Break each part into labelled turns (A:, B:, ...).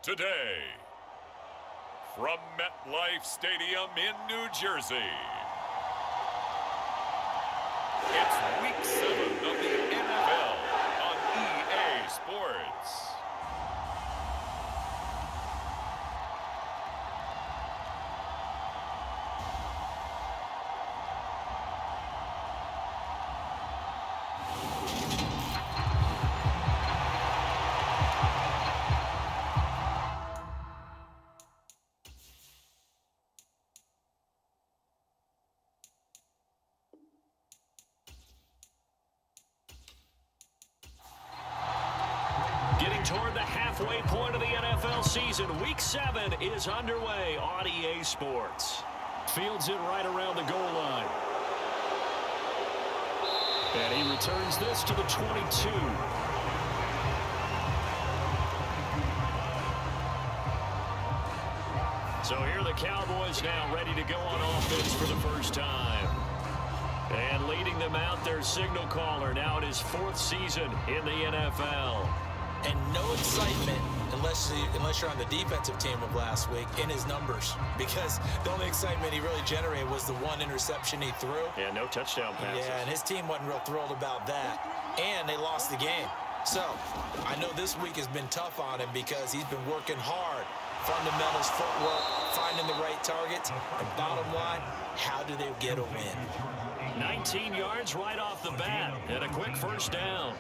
A: Today, from MetLife Stadium in New Jersey, it's Week 7 of the NFL on EA Sports.
B: Getting toward the halfway point of the NFL season, Week 7 is underway on EA Sports. Fields it right around the goal line. And he returns this to the 22. So here are the Cowboys now ready to go on offense for the first time. And leading them out, their signal caller, now in his 4th season in the NFL.
C: And no excitement unless you're on the defensive team of last week in his numbers, because the only excitement he really generated was the one interception he threw.
B: Yeah, no touchdown passes.
C: Yeah, and his team wasn't real thrilled about that. And they lost the game. So I know this week has been tough on him because he's been working hard. Fundamentals, footwork, finding the right targets. And bottom line, how do they get a win?
B: 19 yards right off the bat and a quick first down.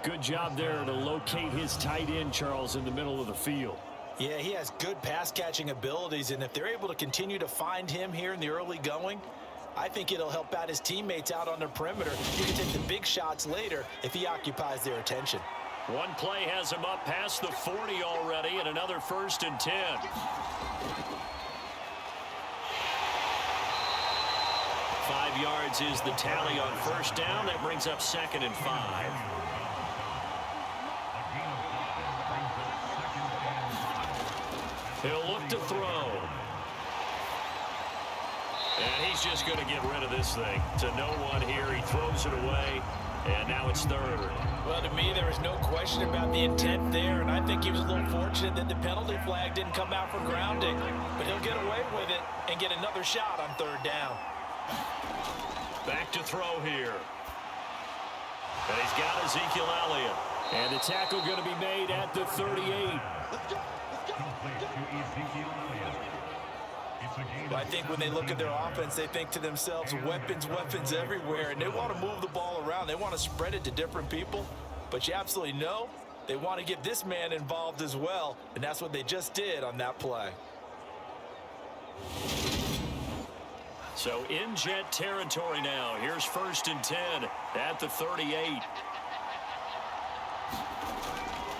B: Good job there to locate his tight end, Charles, in the middle of the field.
C: Yeah, he has good pass-catching abilities, and if they're able to continue to find him here in the early going, I think it'll help out his teammates out on the perimeter. You can take the big shots later if he occupies their attention.
B: One play has him up past the 40 already, and another 1st and 10. Five yards is the tally on first down. That brings up 2nd and 5. He'll look to throw. And he's just going to get rid of this thing. To no one here. He throws it away. And now it's 3rd.
C: Well, to me, there was no question about the intent there. And I think he was a little fortunate that the penalty flag didn't come out for grounding. But he'll get away with it and get another shot on 3rd down.
B: Back to throw here. And he's got Ezekiel Elliott. And the tackle going to be made at the 38.
C: But I think when they look at their offense, they think to themselves, weapons everywhere, and they want to move the ball around. They want to spread it to different people. But you absolutely know they want to get this man involved as well, and that's what they just did on that play.
B: So in Jet territory now. Here's 1st and 10 at the 38.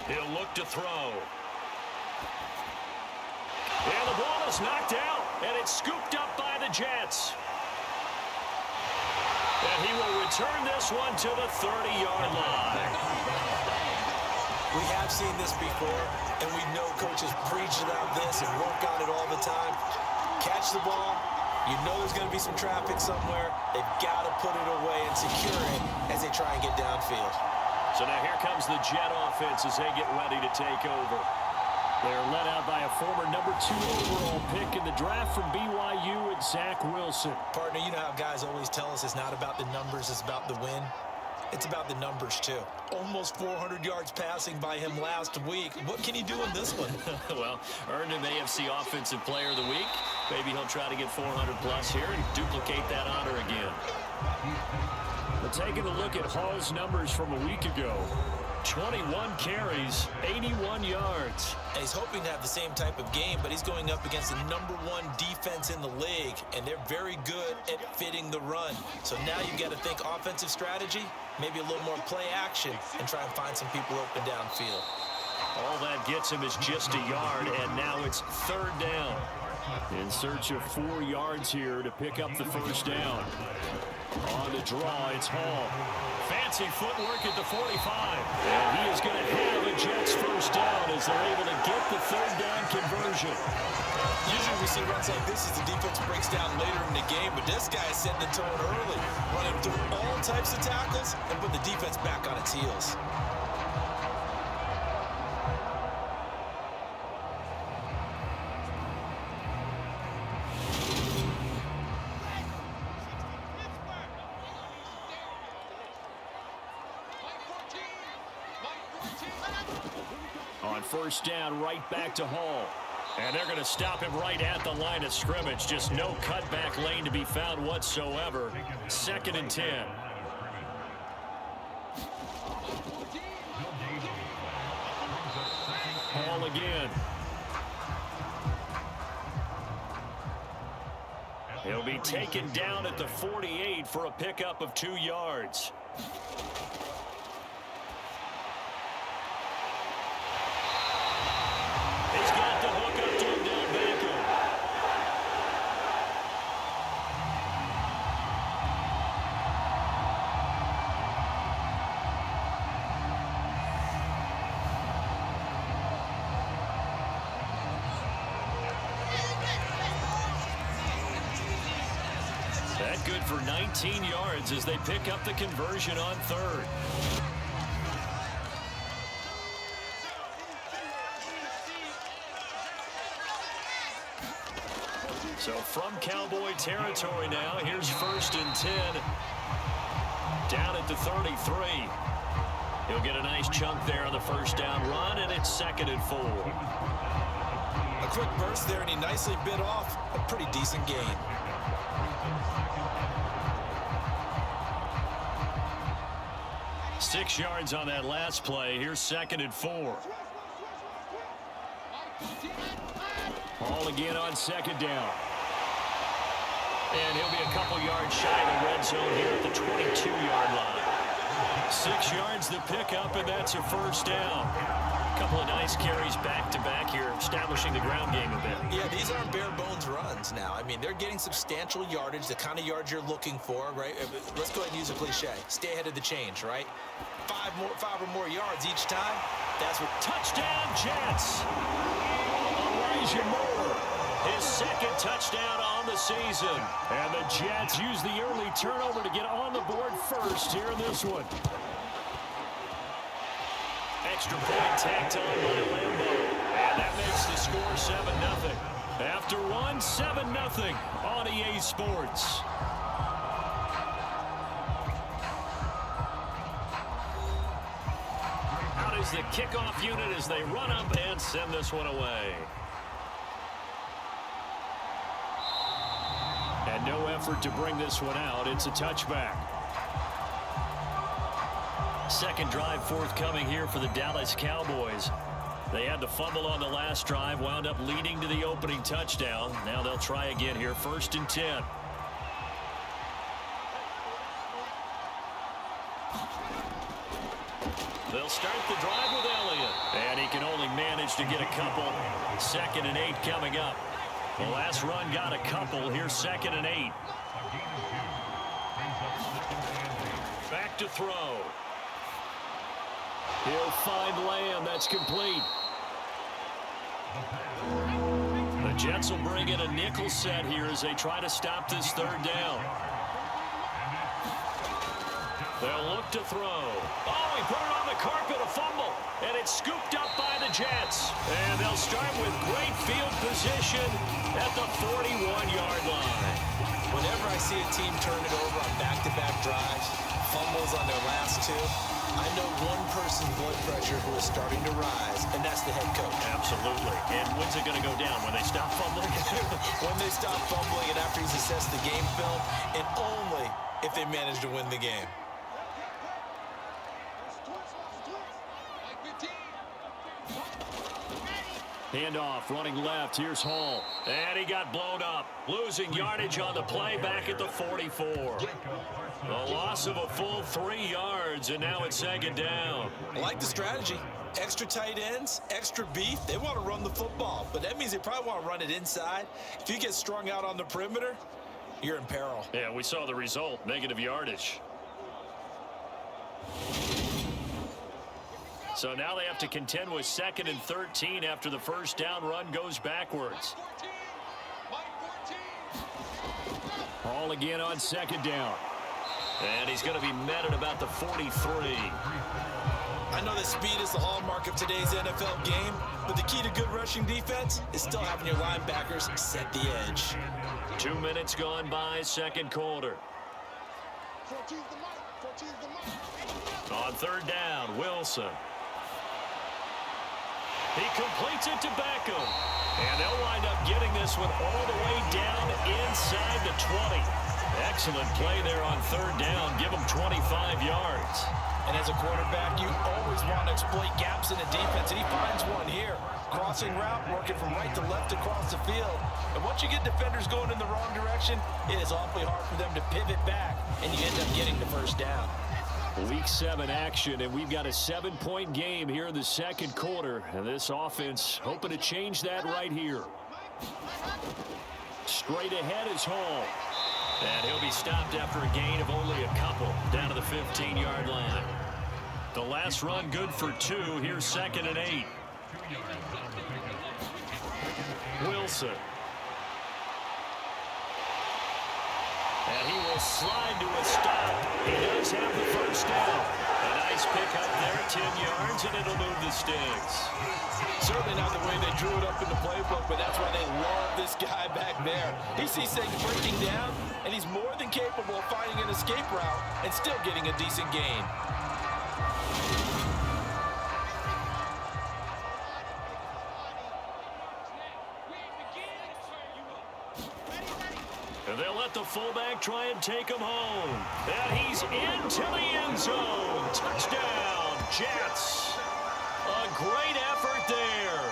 B: He'll look to throw. And the ball is knocked out, and it's scooped up by the Jets. And he will return this one to the 30-yard line.
C: We have seen this before, and we know coaches preach about this and work on it all the time. Catch the ball. You know there's going to be some traffic somewhere. They've got to put it away and secure it as they try and get downfield.
B: So now here comes the Jet offense as they get ready to take over. They're led out by a former number 2 overall pick in the draft from BYU and Zach Wilson.
C: Partner, you know how guys always tell us it's not about the numbers, it's about the win. It's about the numbers, too. Almost 400 yards passing by him last week. What can he do in this one?
B: Well, earned him AFC Offensive Player of the Week. Maybe he'll try to get 400-plus here and duplicate that honor again. But taking a look at Hall's numbers from a week ago. 21 carries, 81 yards.
C: And he's hoping to have the same type of game, but he's going up against the number 1 defense in the league, and they're very good at fitting the run. So now you've got to think offensive strategy, maybe a little more play action, and try and find some people open downfield.
B: All that gets him is just a yard, and now it's 3rd down. In search of 4 yards here to pick up the first down. On the draw, it's Hall. Fancy footwork at the 45. And he is going to have a Jets first down as they're able to get the 3rd down conversion.
C: Usually we see runs like this as the defense breaks down later in the game, but this guy is setting the tone early, running through all types of tackles and put the defense back on its heels.
B: first down right back to Hall. And they're going to stop him right at the line of scrimmage. Just no cutback lane to be found whatsoever. 2nd and 10. Hall again. He'll be taken down at the 48 for a pickup of 2 yards. He's got the hook up to him down Baker. That good for 19 yards as they pick up the conversion on 3rd. So from Cowboy territory now, here's 1st and 10. Down at the 33. He'll get a nice chunk there on the first down run, and it's 2nd and 4.
C: A quick burst there, and he nicely bit off a pretty decent gain.
B: Six yards on that last play. Here's 2nd and 4. Hall again on 2nd down. And he'll be a couple yards shy of the red zone here at the 22-yard line. 6 yards the pickup, and that's a first down. A couple of nice carries back-to-back here, establishing the ground game a bit.
C: Yeah, these aren't bare-bones runs now. I mean, they're getting substantial yardage, the kind of yards you're looking for, right? Let's go ahead and use a cliche. Stay ahead of the change, right? 5 or more yards each time. That's what...
B: Touchdown, Jets! Elijah Moore, his 2nd touchdown on the season. And the Jets use the early turnover to get on the board first here in this one. Extra point tacked on by Lambo. And that makes the score 7-0. After one, 7-0 on EA Sports. Out is the kickoff unit as they run up and send this one away. And no effort to bring this one out. It's a touchback. Second drive forthcoming here for the Dallas Cowboys. They had the fumble on the last drive, wound up leading to the opening touchdown. Now they'll try again here, 1st and 10. They'll start the drive with Elliott. And he can only manage to get a couple. 2nd and 8 coming up. The last run got a couple. Here's 2nd and 8. Back to throw. He'll find Lamb. That's complete. The Jets will bring in a nickel set here as they try to stop this 3rd down. They'll look to throw. Oh, he put it on the carpet, a fumble. And it's scooped up by the Jets. And they'll start with great field position at the 41-yard line.
C: Whenever I see a team turn it over on back-to-back drives, fumbles on their last 2, I know one person's blood pressure who is starting to rise, and that's the head coach.
B: Absolutely. And when's it going to go down? When they stop fumbling?
C: When they stop fumbling and after he's assessed the game film, and only if they manage to win the game.
B: Handoff, running left. Here's Hall. And he got blown up. Losing yardage on the play back at the 44. A loss of a full 3 yards, and now it's 2nd down.
C: I like the strategy. Extra tight ends, extra beef. They want to run the football, but that means they probably want to run it inside. If you get strung out on the perimeter, you're in peril.
B: Yeah, we saw the result. Negative yardage. So now they have to contend with 2nd and 13 after the first down run goes backwards. Hall again on 2nd down. And he's going to be met at about the 43.
C: I know that speed is the hallmark of today's NFL game, but the key to good rushing defense is still having your linebackers set the edge.
B: 2 minutes gone by, 2nd quarter. On 3rd down, Wilson. He completes it to Beckham. And they'll wind up getting this one all the way down inside the 20. Excellent play there on third down. Give them 25 yards.
C: And as a quarterback, you always want to exploit gaps in the defense, and he finds one here. Crossing route, working from right to left across the field. And once you get defenders going in the wrong direction, it is awfully hard for them to pivot back, and you end up getting the first down.
B: Week 7 action, and we've got a 7-point game here in the second quarter. And this offense hoping to change that right here. Straight ahead is Hall. And he'll be stopped after a gain of only a couple down to the 15-yard line. The last run good for 2. Here's 2nd and 8. Wilson. And he will slide to a stop. He does have the first down. A nice pick up there, 10 yards, and it'll move the sticks.
C: Certainly not the way they drew it up in the playbook, but that's why they love this guy back there. He sees things breaking down, and he's more than capable of finding an escape route and still getting a decent gain.
B: And they'll let the fullback try and take him home. And he's into the end zone. Touchdown, Jets. A great effort there.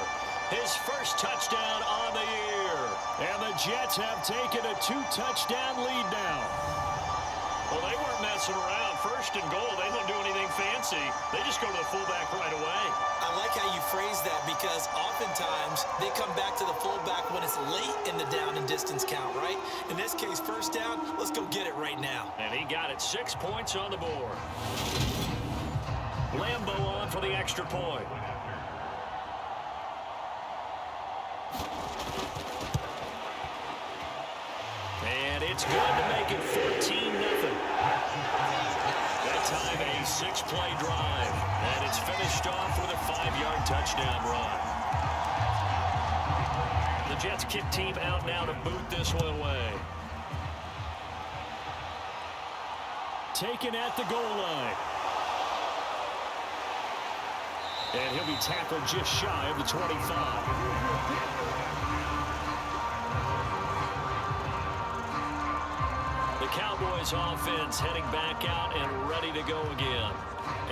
B: His first touchdown on the year. And the Jets have taken a 2-touchdown lead now. Well, they weren't messing around. First and goal, they don't do anything fancy. They just go to the fullback right away.
C: I like how you phrase that because oftentimes they come back to the fullback when it's late in the down and distance count, right? In this case, first down, let's go get it right now.
B: And he got it, 6 points on the board. Lambo on for the extra point. And it's good to make it 14-0. That time a 6-play drive. And it's finished off with a 5-yard touchdown run. The Jets kick team out now to boot this one away. Taken at the goal line. And he'll be tackled just shy of the 25. The Cowboys offense heading back out and ready to go again.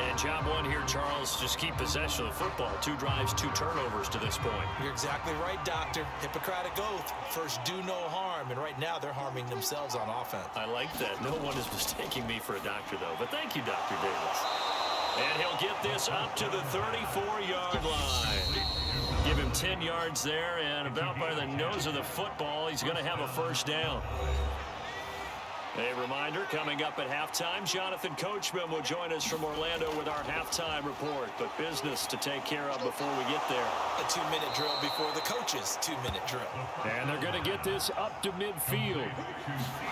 B: And job one here, Charles, just keep possession of the football. 2 drives, 2 turnovers to this point.
C: You're exactly right, Doctor. Hippocratic oath. First, do no harm. And right now, they're harming themselves on offense.
B: I like that. No one is mistaking me for a doctor, though. But thank you, Dr. Davis. And he'll get this up to the 34-yard line. Give him 10 yards there, and about by the nose of the football, he's going to have a first down. A reminder, coming up at halftime, Jonathan Coachman will join us from Orlando with our halftime report. But business to take care of before we get there.
C: A 2-minute drill before the coach's 2-minute drill.
B: And they're going to get this up to midfield.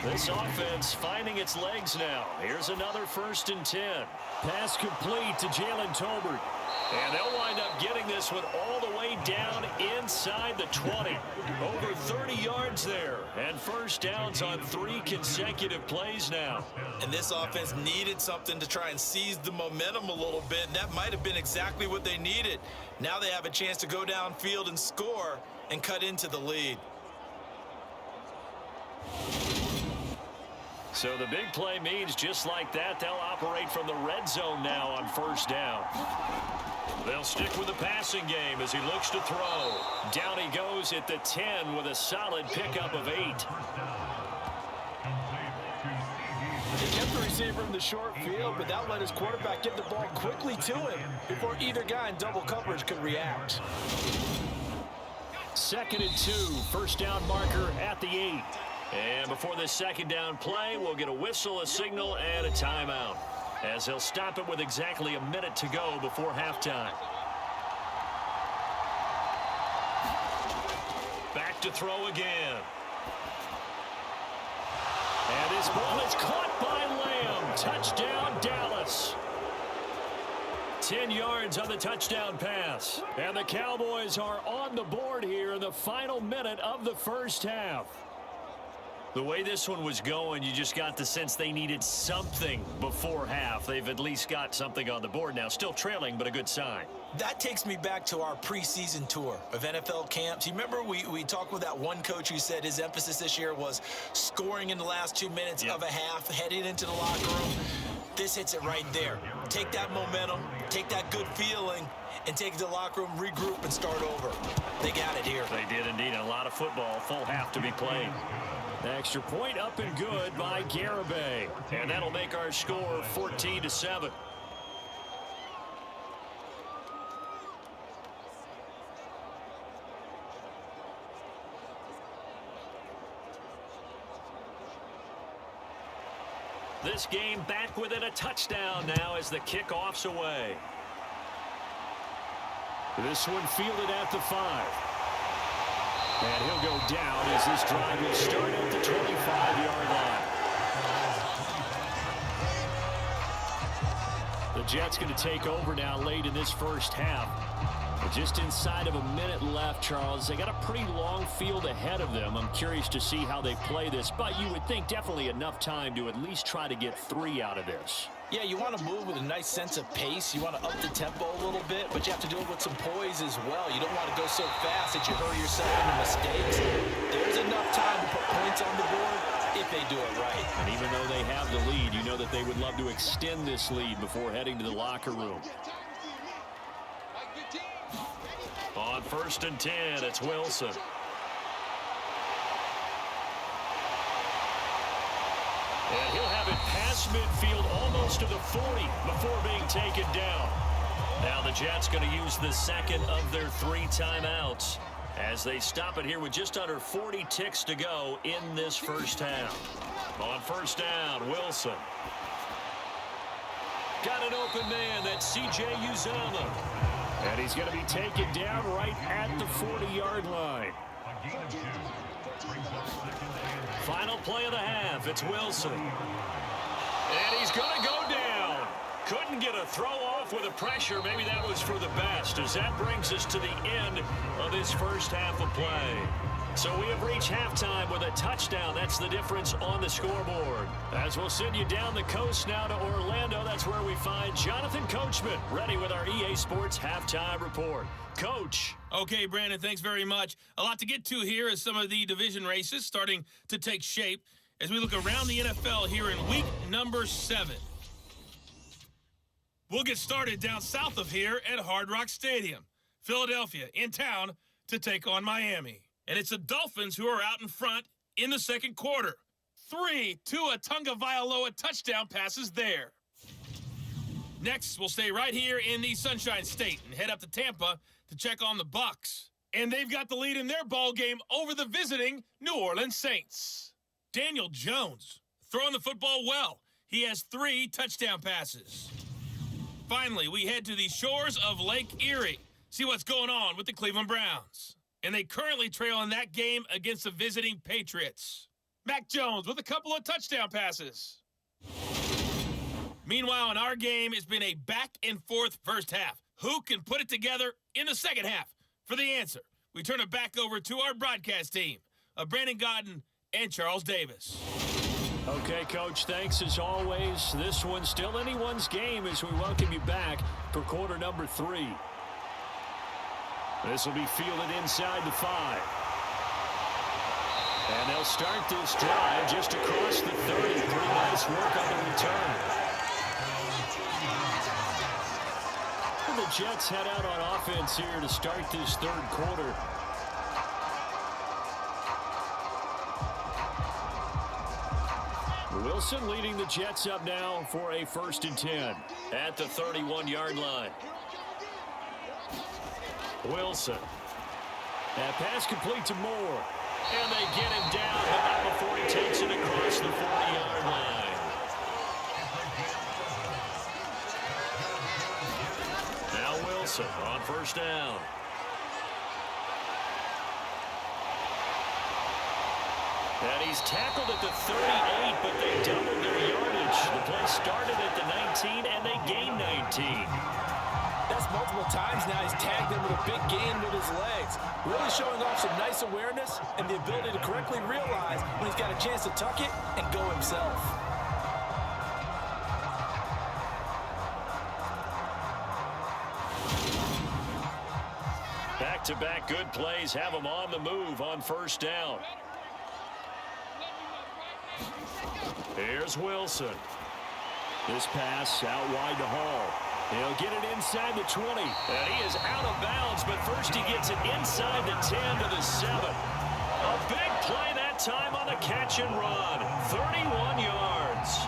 B: This offense finding its legs now. Here's another 1st and 10. Pass complete to Jalen Tolbert. And they'll wind up getting this one all the way down inside the 20. Over 30 yards there. And first downs on 3 consecutive plays now.
C: And this offense needed something to try and seize the momentum a little bit. And that might have been exactly what they needed. Now they have a chance to go downfield and score and cut into the lead.
B: So the big play means just like that, they'll operate from the red zone now on first down. They'll stick with the passing game as he looks to throw. Down he goes at the 10 with a solid pickup of 8.
C: He kept the receiver in the short field, but that let his quarterback get the ball quickly to him before either guy in double coverage could react.
B: 2nd and 2, first down marker at the 8. And before this second down play, we'll get a whistle, a signal, and a timeout, as he'll stop it with exactly a minute to go before halftime. Back to throw again. And his ball is caught by Lamb. Touchdown, Dallas. 10 yards on the touchdown pass. And the Cowboys are on the board here in the final minute of the first half. The way this one was going, you just got the sense they needed something before half. They've at least got something on the board now. Still trailing, but a good sign.
C: That takes me back to our preseason tour of NFL camps. You remember we talked with that one coach who said his emphasis this year was scoring in the last 2 minutes of a half, heading into the locker room. This hits it right there. Take that momentum, take that good feeling, and take it to the locker room, regroup, and start over. They got it here.
B: They did indeed. A lot of football, full half to be played. Extra point up and good by Garibay. And that'll make our score 14-7. This game back within a touchdown now as the kickoff's away. This one fielded at the 5. And he'll go down as this drive will start at the 25-yard line. The Jets going to take over now late in this first half. But just inside of a minute left, Charles. They got a pretty long field ahead of them. I'm curious to see how they play this, but you would think definitely enough time to at least try to get 3 out of this.
C: Yeah, you want to move with a nice sense of pace. You want to up the tempo a little bit, but you have to do it with some poise as well. You don't want to go so fast that you hurry yourself into mistakes. There's enough time to put points on the board if they do it right.
B: And even though they have the lead, you know that they would love to extend this lead before heading to the locker room. On 1st and 10, it's Wilson. And he'll have it past midfield almost to the 40 before being taken down. Now the Jets going to use the second of their 3 timeouts as they stop it here with just under 40 ticks to go in this first half. On 1st down, Wilson. Got an open man, that's C.J. Uzomah. And he's going to be taken down right at the 40-yard line. Final play of the half, it's Wilson. And he's going to go down. Couldn't get a throw off with the pressure. Maybe that was for the best, as that brings us to the end of this first half of play. So we have reached halftime with a touchdown. That's the difference on the scoreboard. As we'll send you down the coast now to Orlando, that's where we find Jonathan Coachman, ready with our EA Sports Halftime Report. Coach.
D: Okay, Brandon, thanks very much. A lot to get to here as some of the division races starting to take shape as we look around the NFL here in week number 7. We'll get started down south of here at Hard Rock Stadium. Philadelphia in town to take on Miami. And it's the Dolphins who are out in front in the second quarter. 3 Tua Tagovailoa touchdown passes there. Next, we'll stay right here in the Sunshine State and head up to Tampa to check on the Bucs. And they've got the lead in their ball game over the visiting New Orleans Saints. Daniel Jones throwing the football well. He has 3 touchdown passes. Finally, we head to the shores of Lake Erie. See what's going on with the Cleveland Browns. And they currently trail in that game against the visiting Patriots. Mac Jones with a couple of touchdown passes. Meanwhile, in our game, it's been a back-and-forth first half. Who can put it together in the second half? For the answer, we turn it back over to our broadcast team of Brandon Godden and Charles Davis.
B: Okay, Coach, thanks as always. This one's still anyone's game as we welcome you back for quarter number 3. This will be fielded inside the 5. And they'll start this drive just across the 30. Pretty nice work on the return. And the Jets head out on offense here to start this third quarter. Wilson leading the Jets up now for a 1st and 10 at the 31-yard line. Wilson. That pass complete to Moore. And they get him down, but not before he takes it across the 40-yard line. Now Wilson on 1st down. And he's tackled at the 38, but they doubled their yardage. The play started at the 19, and they gained 19.
C: That's multiple times now he's tagged them with a big gain with his legs. Really showing off some nice awareness and the ability to correctly realize when he's got a chance to tuck it and go himself.
B: Back-to-back good plays have him on the move on first down. Here's Wilson. This pass out wide to Hall. He'll get it inside the 20. And he is out of bounds, but first he gets it inside the 10 to the 7. A big play that time on the catch and run. 31 yards.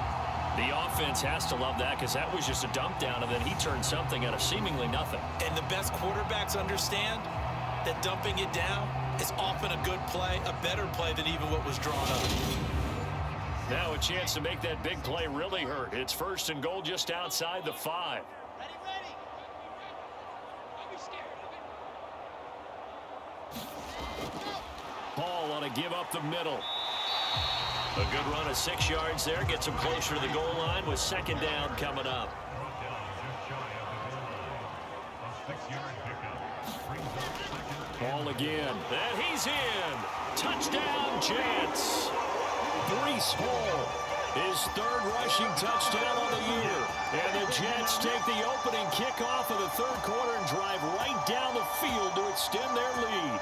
B: The offense has to love that because that was just a dump down, and then he turned something out of seemingly nothing.
C: And the best quarterbacks understand that dumping it down is often a good play, a better play than even what was drawn up.
B: Now a chance to make that big play really hurt. It's first and goal just outside the 5. Paul on a give up the middle. A good run of 6 yards there. Gets him closer to the goal line with second down coming up. Paul again. And he's in. Touchdown, Jets. Breece Hall, his third rushing touchdown on the year. And the Jets take the opening kickoff of the third quarter and drive right down the field to extend their lead.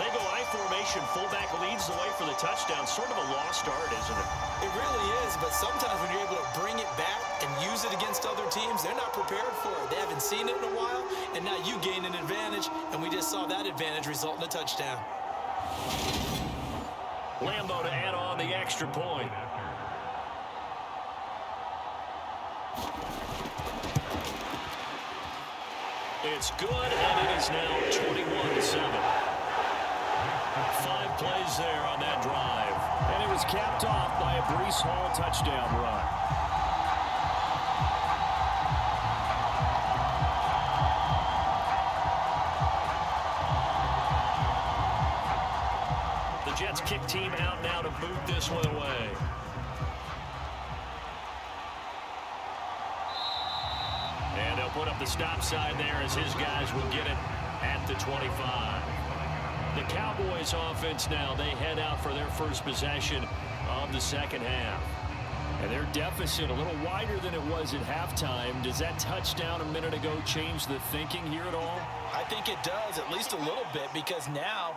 B: They go I formation, fullback leads the way for the touchdown. Sort of a lost art, isn't it?
C: It really is, but sometimes when you're able to bring it back and use it against other teams, they're not prepared for it. They haven't seen it in a while, and now you gain an advantage, and we just saw that advantage result in a touchdown.
B: Lambo to add on the extra point. It's good, and it is now 21-7. 5 plays there on that drive. And it was capped off by a Breece Hall touchdown run. The Jets kick team out now to boot this one away. And they'll put up the stop sign there as his guys will get it at the 25. The Cowboys offense now, they head out for their first possession of the second half. And their deficit a little wider than it was at halftime. Does that touchdown a minute ago change the thinking here at all?
C: I think it does, at least a little bit, because now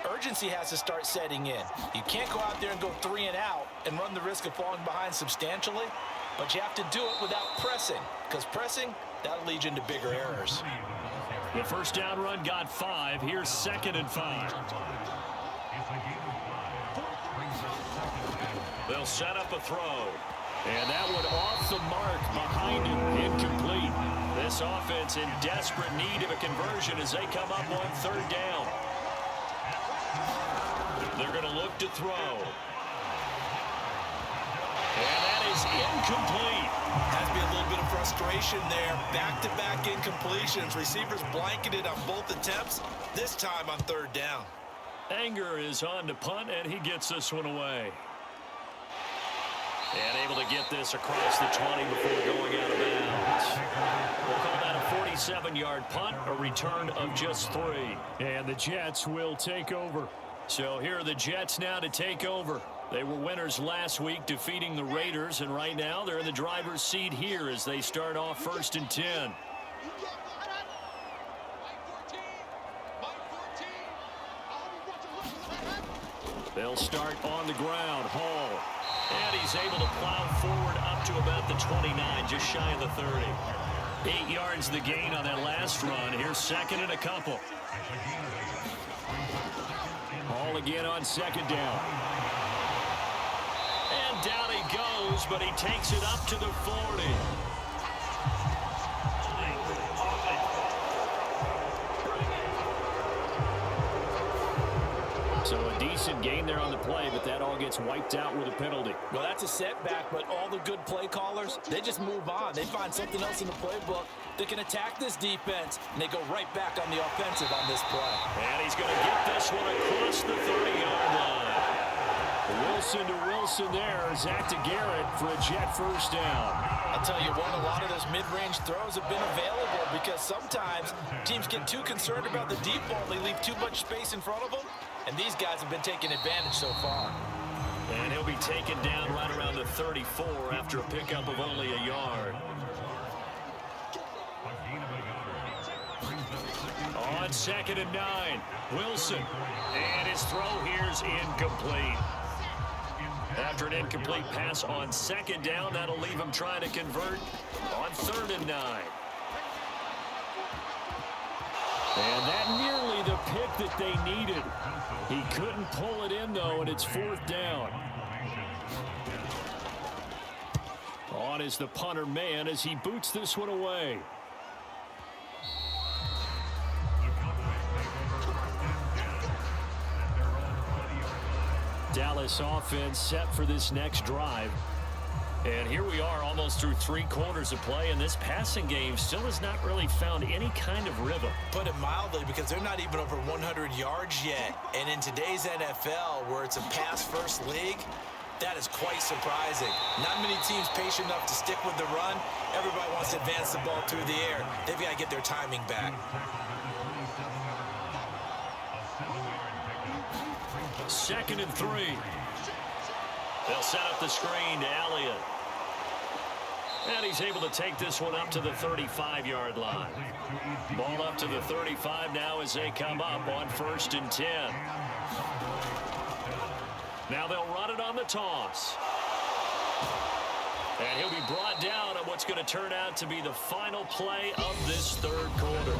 C: urgency has to start setting in. You can't go out there and go 3 and out and run the risk of falling behind substantially, but you have to do it without pressing, because pressing, that'll lead you into bigger errors.
B: The first down run got 5. Here's 2nd and 5. They'll set up a throw. And that one off the mark behind him. Incomplete. This offense in desperate need of a conversion as they come up on 3rd down. They're going to look to throw. And that is incomplete.
C: Has to be a little bit of frustration there. Back-to-back incompletions. Receivers blanketed on both attempts, this time on 3rd down.
B: Anger is on to punt, and he gets this one away. And able to get this across the 20 before going out of bounds. We'll call that a 47-yard punt, a return of just 3. And the Jets will take over. So here are the Jets now to take over. They were winners last week, defeating the Raiders, and right now they're in the driver's seat here as they start off 1st and 10. They'll start on the ground. Hall. And he's able to plow forward up to about the 29, just shy of the 30. 8 yards the gain on that last run. Here's 2nd and a couple. Hall again on 2nd down. And down he goes, but he takes it up to the 40. So a decent gain there on the play, but that all gets wiped out with a penalty.
C: Well, that's a setback, but all the good play callers, they just move on. They find something else in the playbook that can attack this defense, and they go right back on the offensive on this play.
B: And he's going to get this one across the 30-yard line. Wilson to Wilson there. Zach to Garrett for a Jet first down.
C: I'll tell you what, a lot of those mid-range throws have been available because sometimes teams get too concerned about the deep ball. They leave too much space in front of them, and these guys have been taking advantage so far.
B: And he'll be taken down right around the 34 after a pickup of only a yard. On 2nd and 9, Wilson. And his throw here's incomplete. After an incomplete pass on 2nd down, that'll leave him trying to convert on 3rd and 9. And that nearly the pick that they needed. He couldn't pull it in, though, and it's 4th down. On is the punter man as he boots this one away. Dallas offense set for this next drive. And here we are almost through 3 quarters of play, and this passing game still has not really found any kind of rhythm.
C: Put it mildly, because they're not even over 100 yards yet. And in today's NFL, where it's a pass-first league, that is quite surprising. Not many teams patient enough to stick with the run. Everybody wants to advance the ball through the air. They've got to get their timing back.
B: 2nd and 3. They'll set up the screen to Elliott. And he's able to take this one up to the 35-yard line. Ball up to the 35 now as they come up on 1st and 10. Now they'll run it on the toss. And he'll be brought down on what's going to turn out to be the final play of this 3rd quarter.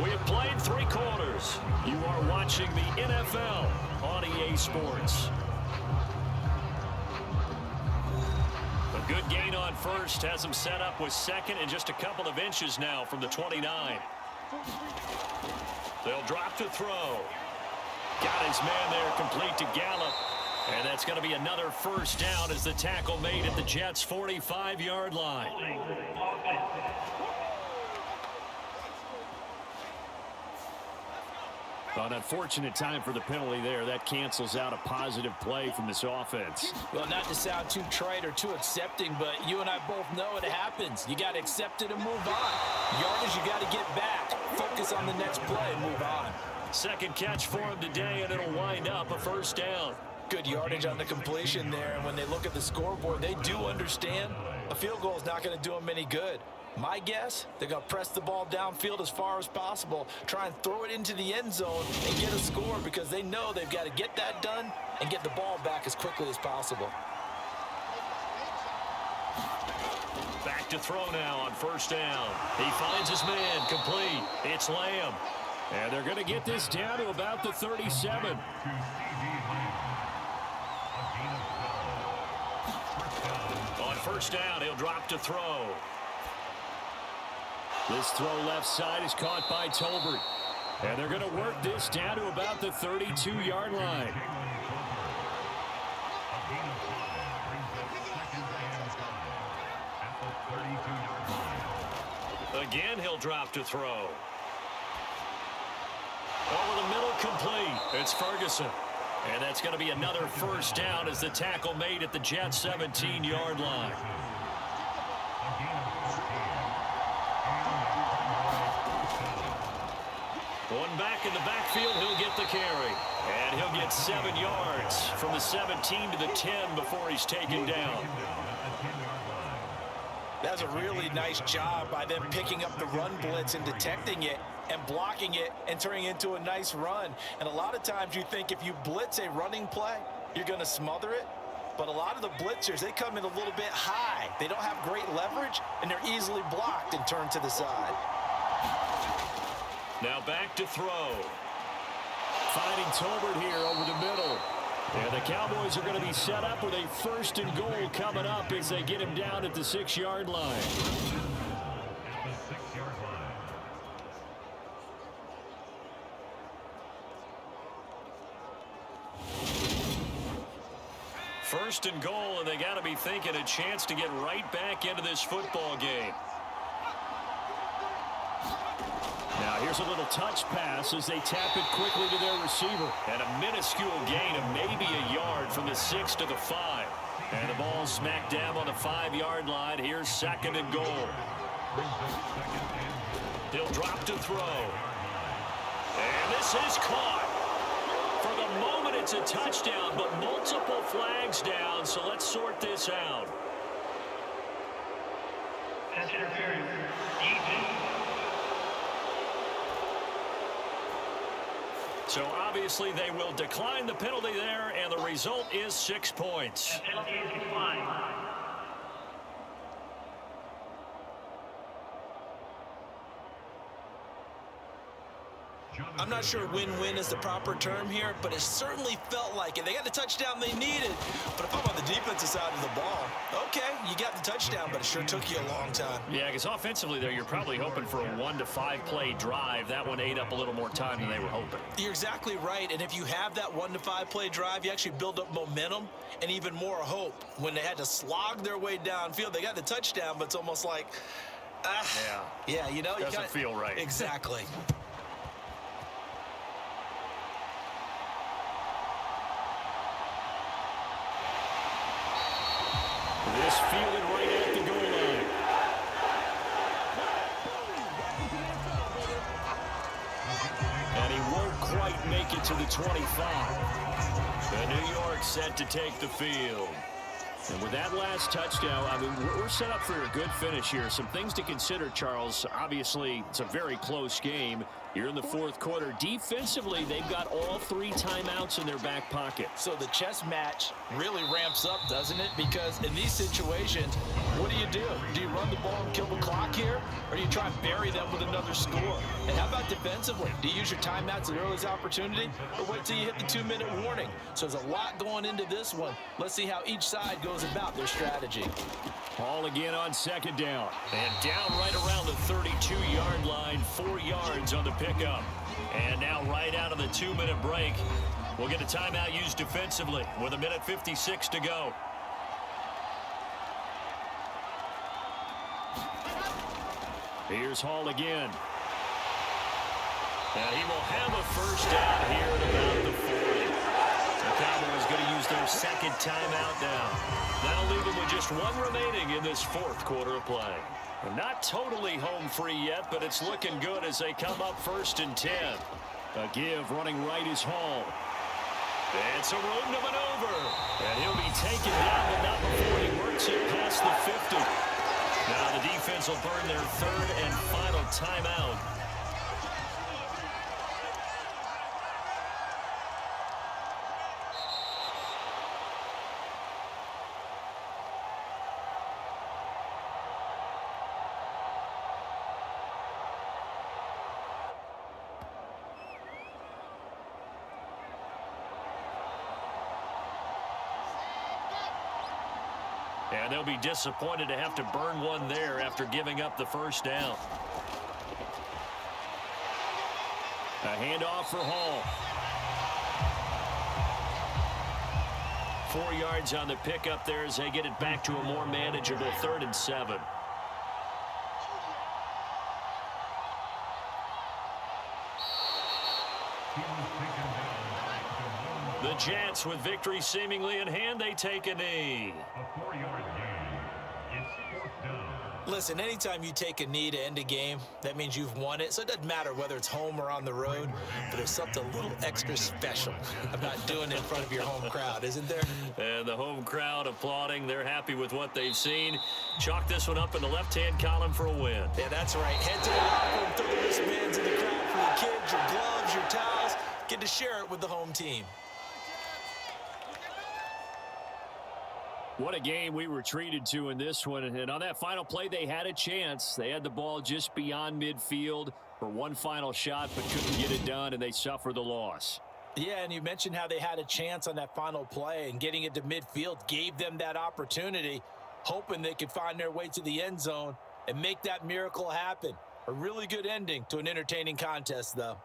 B: We have played 3 quarters. You are watching the NFL on EA Sports. A good gain on 1st has him set up with 2nd and just a couple of inches now from the 29. They'll drop to throw. Got his man there complete to Gallup. And that's going to be another 1st down as the tackle made at the Jets' 45-yard line. An unfortunate time for the penalty there. That cancels out a positive play from this offense.
C: Well, not to sound too trite or too accepting, but you and I both know it happens. You got to accept it and move on. Yardage, you got to get back. Focus on the next play and move on.
B: 2nd catch for him today, and it'll wind up a 1st down.
C: Good yardage on the completion there, and when they look at the scoreboard, they do understand a field goal is not going to do them any good. My guess, they're going to press the ball downfield as far as possible, try and throw it into the end zone and get a score because they know they've got to get that done and get the ball back as quickly as possible.
B: Back to throw now on 1st down. He finds his man complete. It's Lamb. And they're going to get this down to about the 37. On 1st down, he'll drop to throw. This throw left side is caught by Tolbert. And they're going to work this down to about the 32-yard line. Again, he'll drop to throw. Over the middle, complete. It's Ferguson. And that's going to be another 1st down as the tackle made at the Jets' 17-yard line. One back in the backfield, he'll get the carry. And he'll get 7 yards from the 17 to the 10 before he's taken down.
C: That's a really nice job by them picking up the run blitz and detecting it and blocking it and turning it into a nice run. And a lot of times you think if you blitz a running play, you're going to smother it. But a lot of the blitzers, they come in a little bit high. They don't have great leverage, and they're easily blocked and turned to the side.
B: Now back to throw. Finding Tolbert here over the middle. And the Cowboys are going to be set up with a 1st and goal coming up as they get him down at the 6-yard line. First and goal, and they got to be thinking a chance to get right back into this football game. Now here's a little touch pass as they tap it quickly to their receiver. And a minuscule gain of maybe a yard from the 6 to the 5. And the ball smack dab on the 5-yard line. Here's 2nd and goal. He'll drop to throw. And this is caught. For the moment, it's a touchdown, but multiple flags down, so let's sort this out.
E: Pass interference.
B: So obviously they will decline the penalty there, and the result is 6 points.
E: The penalty is declined.
C: I'm not sure win-win is the proper term here, but it certainly felt like it. They got the touchdown they needed. But if I'm on the defensive side of the ball, okay, you got the touchdown, but it sure took you a long time.
B: Yeah, because offensively there, you're probably hoping for a 1 to 5 play drive. That one ate up a little more time than they were hoping.
C: You're exactly right, and if you have that 1 to 5 play drive, you actually build up momentum and even more hope. When they had to slog their way downfield, they got the touchdown, but it's almost like, yeah, you know,
B: doesn't feel right.
C: Exactly.
B: This fielded right at the goal line. And he won't quite make it to the 25. The New York set to take the field. And with that last touchdown, I mean, we're set up for a good finish here. Some things to consider, Charles. Obviously, it's a very close game. You're in the 4th quarter. Defensively, they've got all 3 timeouts in their back pocket.
C: So the chess match really ramps up, doesn't it? Because in these situations, what do? Do you run the ball and kill the clock here? Or do you try and bury them with another score? And how about defensively? Do you use your timeouts at earliest opportunity? Or wait till you hit the 2-minute warning? So there's a lot going into this one. Let's see how each side goes about their strategy.
B: Ball again on 2nd down. And down right around the 32-yard line, 4 yards on the pickup. And now right out of the 2-minute break, we'll get a timeout used defensively with 1:56 to go. Here's Hall again. And he will have a first down here at about the 40. The Cowboys going to use their 2nd timeout now. That'll leave them with just 1 remaining in this 4th quarter of play. They're not totally home free yet, but it's looking good as they come up 1st and 10. A give running right is Hall. And some room to maneuver. And he'll be taken down, but not before he works it past the 50. Now the defense will burn their 3rd and final timeout. And they'll be disappointed to have to burn one there after giving up the first down. A handoff for Hall. 4 yards on the pickup there as they get it back to a more manageable 3rd and 7. The Jets, with victory seemingly in hand, they take a knee.
E: A 4-yard gain. It's 4th down.
C: Listen, anytime you take a knee to end a game, that means you've won it. So it doesn't matter whether it's home or on the road, but there's something a little extra special about doing it in front of your home crowd, isn't there?
B: And the home crowd applauding. They're happy with what they've seen. Chalk this one up in the left-hand column for a win.
C: Yeah, that's right. Head to the locker room, throw the wristbands in the crowd for your kids, your gloves, your towels. Get to share it with the home team.
B: What a game we were treated to in this one. And on that final play, they had a chance. They had the ball just beyond midfield for one final shot, but couldn't get it done, and they suffered the loss.
C: Yeah, and you mentioned how they had a chance on that final play, and getting it to midfield gave them that opportunity, hoping they could find their way to the end zone and make that miracle happen. A really good ending to an entertaining contest, though.